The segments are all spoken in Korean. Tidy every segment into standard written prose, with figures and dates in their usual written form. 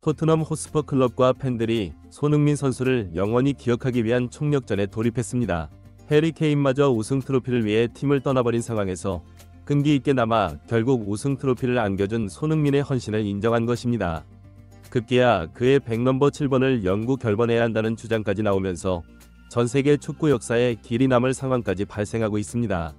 토트넘 호스퍼 클럽과 팬들이 손흥민 선수를 영원히 기억하기 위한 총력전에 돌입했습니다. 해리 케인마저 우승 트로피를 위해 팀을 떠나버린 상황에서 끈기 있게 남아 결국 우승 트로피를 안겨준 손흥민의 헌신을 인정한 것입니다. 급기야 그의 100넘버 7번을 영구 결번해야 한다는 주장까지 나오면서 전세계 축구 역사에 길이 남을 상황까지 발생하고 있습니다.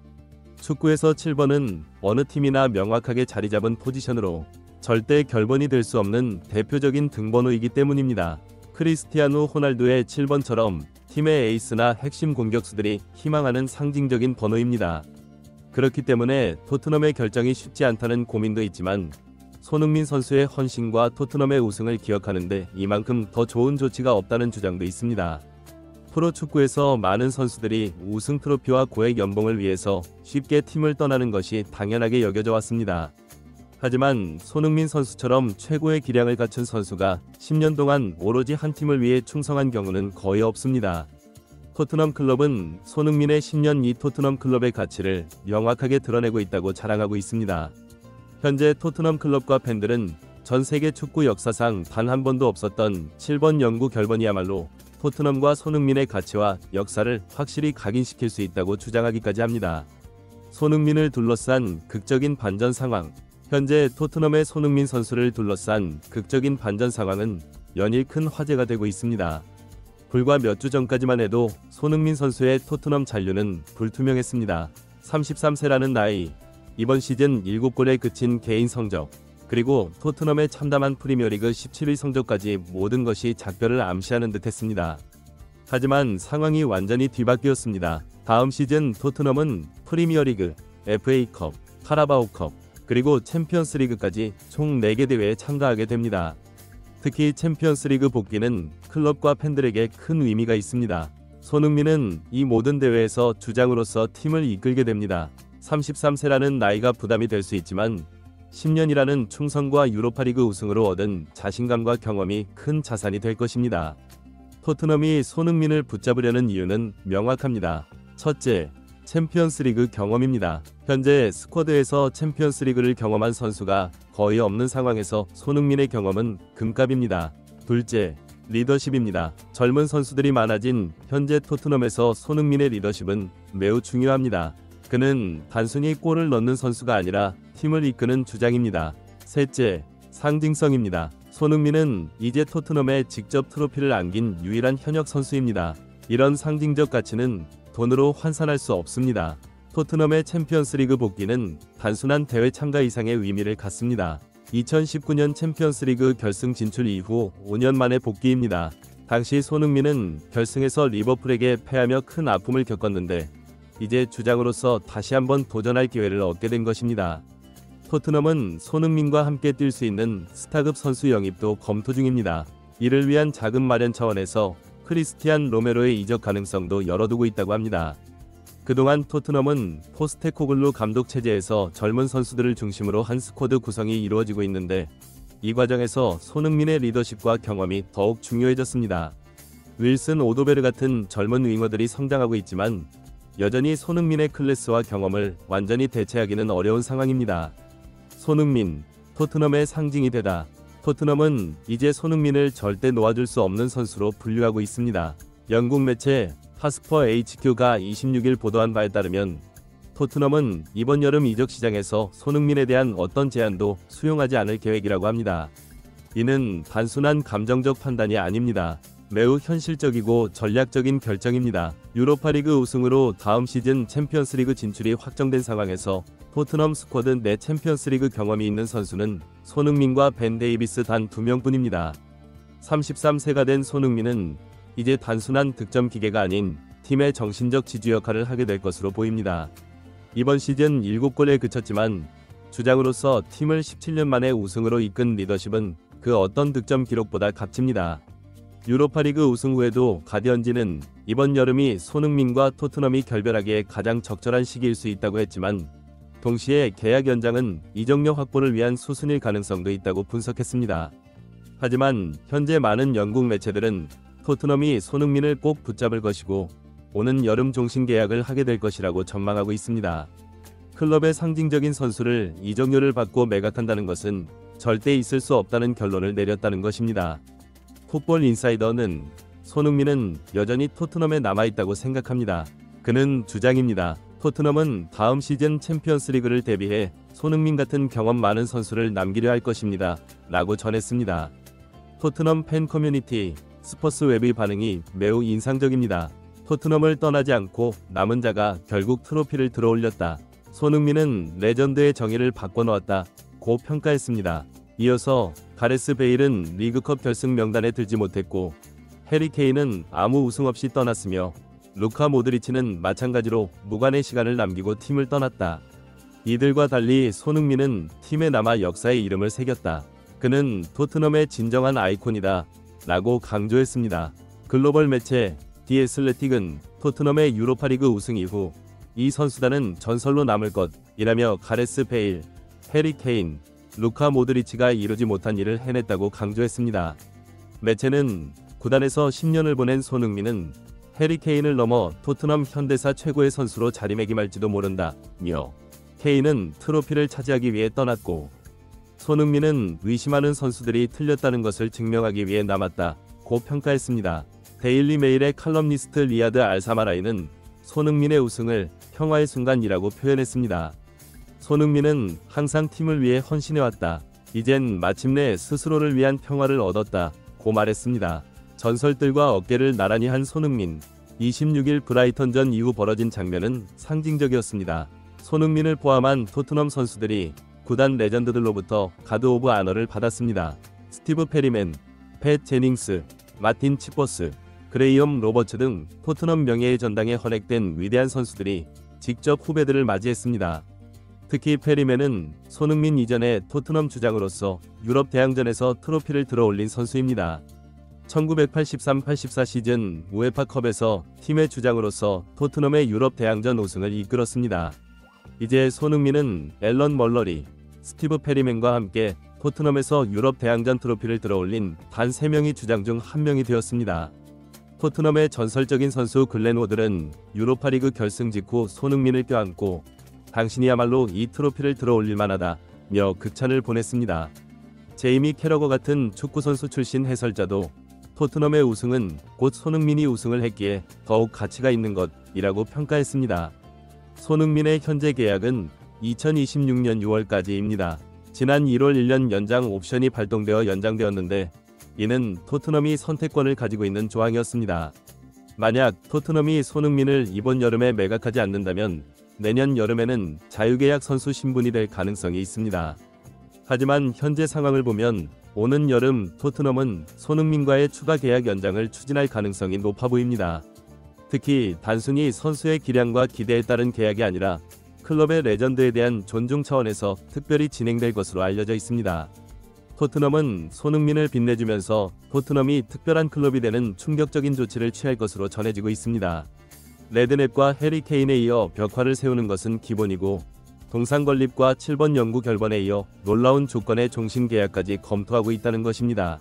축구에서 7번은 어느 팀이나 명확하게 자리잡은 포지션으로 절대 결번이 될 수 없는 대표적인 등번호이기 때문입니다. 크리스티아누 호날두의 7번처럼 팀의 에이스나 핵심 공격수들이 희망하는 상징적인 번호입니다. 그렇기 때문에 토트넘의 결정이 쉽지 않다는 고민도 있지만 손흥민 선수의 헌신과 토트넘의 우승을 기억하는데 이만큼 더 좋은 조치가 없다는 주장도 있습니다. 프로축구에서 많은 선수들이 우승 트로피와 고액 연봉을 위해서 쉽게 팀을 떠나는 것이 당연하게 여겨져 왔습니다. 하지만 손흥민 선수처럼 최고의 기량을 갖춘 선수가 10년 동안 오로지 한 팀을 위해 충성한 경우는 거의 없습니다. 토트넘 클럽은 손흥민의 10년 이 토트넘 클럽의 가치를 명확하게 드러내고 있다고 자랑하고 있습니다. 현재 토트넘 클럽과 팬들은 전 세계 축구 역사상 단 한 번도 없었던 7번 영구 결번이야말로 토트넘과 손흥민의 가치와 역사를 확실히 각인시킬 수 있다고 주장하기까지 합니다. 손흥민을 둘러싼 극적인 반전 상황. 현재 토트넘의 손흥민 선수를 둘러싼 극적인 반전 상황은 연일 큰 화제가 되고 있습니다. 불과 몇 주 전까지만 해도 손흥민 선수의 토트넘 잔류는 불투명했습니다. 33세라는 나이, 이번 시즌 7골에 그친 개인 성적, 그리고 토트넘의 참담한 프리미어리그 17위 성적까지 모든 것이 작별을 암시하는 듯했습니다. 하지만 상황이 완전히 뒤바뀌었습니다. 다음 시즌 토트넘은 프리미어리그, FA컵, 카라바오컵, 그리고 챔피언스리그까지 총 4개 대회에 참가하게 됩니다. 특히 챔피언스리그 복귀는 클럽과 팬들에게 큰 의미가 있습니다. 손흥민은 이 모든 대회에서 주장으로서 팀을 이끌게 됩니다. 33세라는 나이가 부담이 될 수 있지만 10년이라는 충성과 유로파리그 우승으로 얻은 자신감과 경험이 큰 자산이 될 것입니다. 토트넘이 손흥민을 붙잡으려는 이유는 명확합니다. 첫째, 챔피언스리그 경험입니다. 현재 스쿼드에서 챔피언스리그를 경험한 선수가 거의 없는 상황에서 손흥민의 경험은 금값입니다. 둘째, 리더십입니다. 젊은 선수들이 많아진 현재 토트넘에서 손흥민의 리더십은 매우 중요합니다. 그는 단순히 골을 넣는 선수가 아니라 팀을 이끄는 주장입니다. 셋째, 상징성입니다. 손흥민은 이제 토트넘에 직접 트로피를 안긴 유일한 현역 선수입니다. 이런 상징적 가치는 돈으로 환산할 수 없습니다. 토트넘의 챔피언스리그 복귀는 단순한 대회 참가 이상의 의미를 갖습니다. 2019년 챔피언스리그 결승 진출 이후 5년 만의 복귀입니다. 당시 손흥민은 결승에서 리버풀에게 패하며 큰 아픔을 겪었는데 이제 주장으로서 다시 한번 도전할 기회를 얻게 된 것입니다. 토트넘은 손흥민과 함께 뛸 수 있는 스타급 선수 영입도 검토 중입니다. 이를 위한 자금 마련 차원에서 크리스티안 로메로의 이적 가능성도 열어두고 있다고 합니다. 그동안 토트넘은 포스테코글루 감독 체제에서 젊은 선수들을 중심으로 한 스쿼드 구성이 이루어지고 있는데 이 과정에서 손흥민의 리더십과 경험이 더욱 중요해졌습니다. 윌슨 오도베르 같은 젊은 윙어들이 성장하고 있지만 여전히 손흥민의 클래스와 경험을 완전히 대체하기는 어려운 상황입니다. 손흥민, 토트넘의 상징이 되다. 토트넘은 이제 손흥민을 절대 놓아줄 수 없는 선수로 분류하고 있습니다. 영국 매체 하스퍼 HQ가 26일 보도한 바에 따르면 토트넘은 이번 여름 이적 시장에서 손흥민에 대한 어떤 제안도 수용하지 않을 계획이라고 합니다. 이는 단순한 감정적 판단이 아닙니다. 매우 현실적이고 전략적인 결정입니다. 유로파리그 우승으로 다음 시즌 챔피언스리그 진출이 확정된 상황에서 토트넘 스쿼드 내 챔피언스리그 경험이 있는 선수는 손흥민과 벤 데이비스 단 2명뿐입니다. 33세가 된 손흥민은 이제 단순한 득점 기계가 아닌 팀의 정신적 지주 역할을 하게 될 것으로 보입니다. 이번 시즌 7골에 그쳤지만 주장으로서 팀을 17년 만에 우승으로 이끈 리더십은 그 어떤 득점 기록보다 값집니다. 유로파리그 우승 후에도 가디언지는 이번 여름이 손흥민과 토트넘이 결별하기에 가장 적절한 시기일 수 있다고 했지만 동시에 계약 연장은 이적료 확보를 위한 수순일 가능성도 있다고 분석했습니다. 하지만 현재 많은 영국 매체들은 토트넘이 손흥민을 꼭 붙잡을 것이고 오는 여름 종신 계약을 하게 될 것이라고 전망하고 있습니다. 클럽의 상징적인 선수를 이적료를 받고 매각한다는 것은 절대 있을 수 없다는 결론을 내렸다는 것입니다. 풋볼 인사이더는 손흥민은 여전히 토트넘에 남아있다고 생각합니다. 그는 주장입니다. 토트넘은 다음 시즌 챔피언스리그를 대비해 손흥민 같은 경험 많은 선수를 남기려 할 것입니다. 라고 전했습니다. 토트넘 팬 커뮤니티 스퍼스웹의 반응이 매우 인상적입니다. 토트넘을 떠나지 않고 남은 자가 결국 트로피를 들어올렸다. 손흥민은 레전드의 정의를 바꿔놓았다. 고 평가했습니다. 이어서 가레스 베일은 리그컵 결승 명단에 들지 못했고 해리 케인은 아무 우승 없이 떠났으며 루카 모드리치는 마찬가지로 무관의 시간을 남기고 팀을 떠났다. 이들과 달리 손흥민은 팀에 남아 역사의 이름을 새겼다. 그는 토트넘의 진정한 아이콘이다. 라고 강조했습니다. 글로벌 매체 디 애슬레틱은 토트넘의 유로파리그 우승 이후 이 선수단은 전설로 남을 것이라며 가레스 베일, 해리 케인, 루카 모드리치가 이루지 못한 일을 해냈다고 강조했습니다. 매체는 구단에서 10년을 보낸 손흥민은 해리 케인을 넘어 토트넘 현대사 최고의 선수로 자리매김할지도 모른다며 케인은 트로피를 차지하기 위해 떠났고 손흥민은 의심하는 선수들이 틀렸다는 것을 증명하기 위해 남았다고 평가했습니다. 데일리 메일의 칼럼니스트 리아드 알사마라이는 손흥민의 우승을 평화의 순간이라고 표현했습니다. 손흥민은 항상 팀을 위해 헌신해왔다. 이젠 마침내 스스로를 위한 평화를 얻었다고 말했습니다. 전설들과 어깨를 나란히 한 손흥민. 26일 브라이턴전 이후 벌어진 장면은 상징적이었습니다. 손흥민을 포함한 토트넘 선수들이 구단 레전드들로부터 가드 오브 아너를 받았습니다. 스티브 페리맨, 팻 제닝스, 마틴 치퍼스, 그레이엄 로버츠 등 토트넘 명예의 전당에 헌액된 위대한 선수들이 직접 후배들을 맞이했습니다. 특히 페리맨은 손흥민 이전의 토트넘 주장으로서 유럽 대항전에서 트로피를 들어올린 선수입니다. 1983-84 시즌 우에파컵에서 팀의 주장으로서 토트넘의 유럽 대항전 우승을 이끌었습니다. 이제 손흥민은 앨런 멀러리, 스티브 페리맨과 함께 토트넘에서 유럽 대항전 트로피를 들어올린 단 3명의 주장 중 1명이 되었습니다. 토트넘의 전설적인 선수 글렌 호들은 유로파리그 결승 직후 손흥민을 껴안고 당신이야말로 이 트로피를 들어올릴 만하다며 극찬을 보냈습니다. 제이미 캐러거 같은 축구선수 출신 해설자도 토트넘의 우승은 곧 손흥민이 우승을 했기에 더욱 가치가 있는 것이라고 평가했습니다. 손흥민의 현재 계약은 2026년 6월까지입니다. 지난 1월 1년 연장 옵션이 발동되어 연장되었는데 이는 토트넘이 선택권을 가지고 있는 조항이었습니다. 만약 토트넘이 손흥민을 이번 여름에 매각하지 않는다면 내년 여름에는 자유계약 선수 신분이 될 가능성이 있습니다. 하지만 현재 상황을 보면 오는 여름 토트넘은 손흥민과의 추가 계약 연장을 추진할 가능성이 높아 보입니다. 특히 단순히 선수의 기량과 기대에 따른 계약이 아니라 클럽의 레전드에 대한 존중 차원에서 특별히 진행될 것으로 알려져 있습니다. 토트넘은 손흥민을 빛내주면서 토트넘이 특별한 클럽이 되는 충격적인 조치를 취할 것으로 전해지고 있습니다. 레드넵과 해리 케인에 이어 벽화를 세우는 것은 기본이고 동상 건립과 7번 영구 결번에 이어 놀라운 조건의 종신 계약까지 검토하고 있다는 것입니다.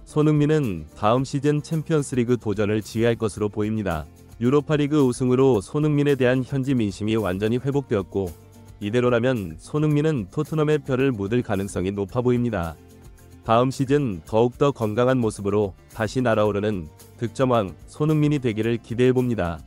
손흥민은 다음 시즌 챔피언스리그 도전을 지휘할 것으로 보입니다. 유로파리그 우승으로 손흥민에 대한 현지 민심이 완전히 회복되었고 이대로라면 손흥민은 토트넘의 뼈를 묻을 가능성이 높아 보입니다. 다음 시즌 더욱더 건강한 모습으로 다시 날아오르는 득점왕 손흥민이 되기를 기대해봅니다.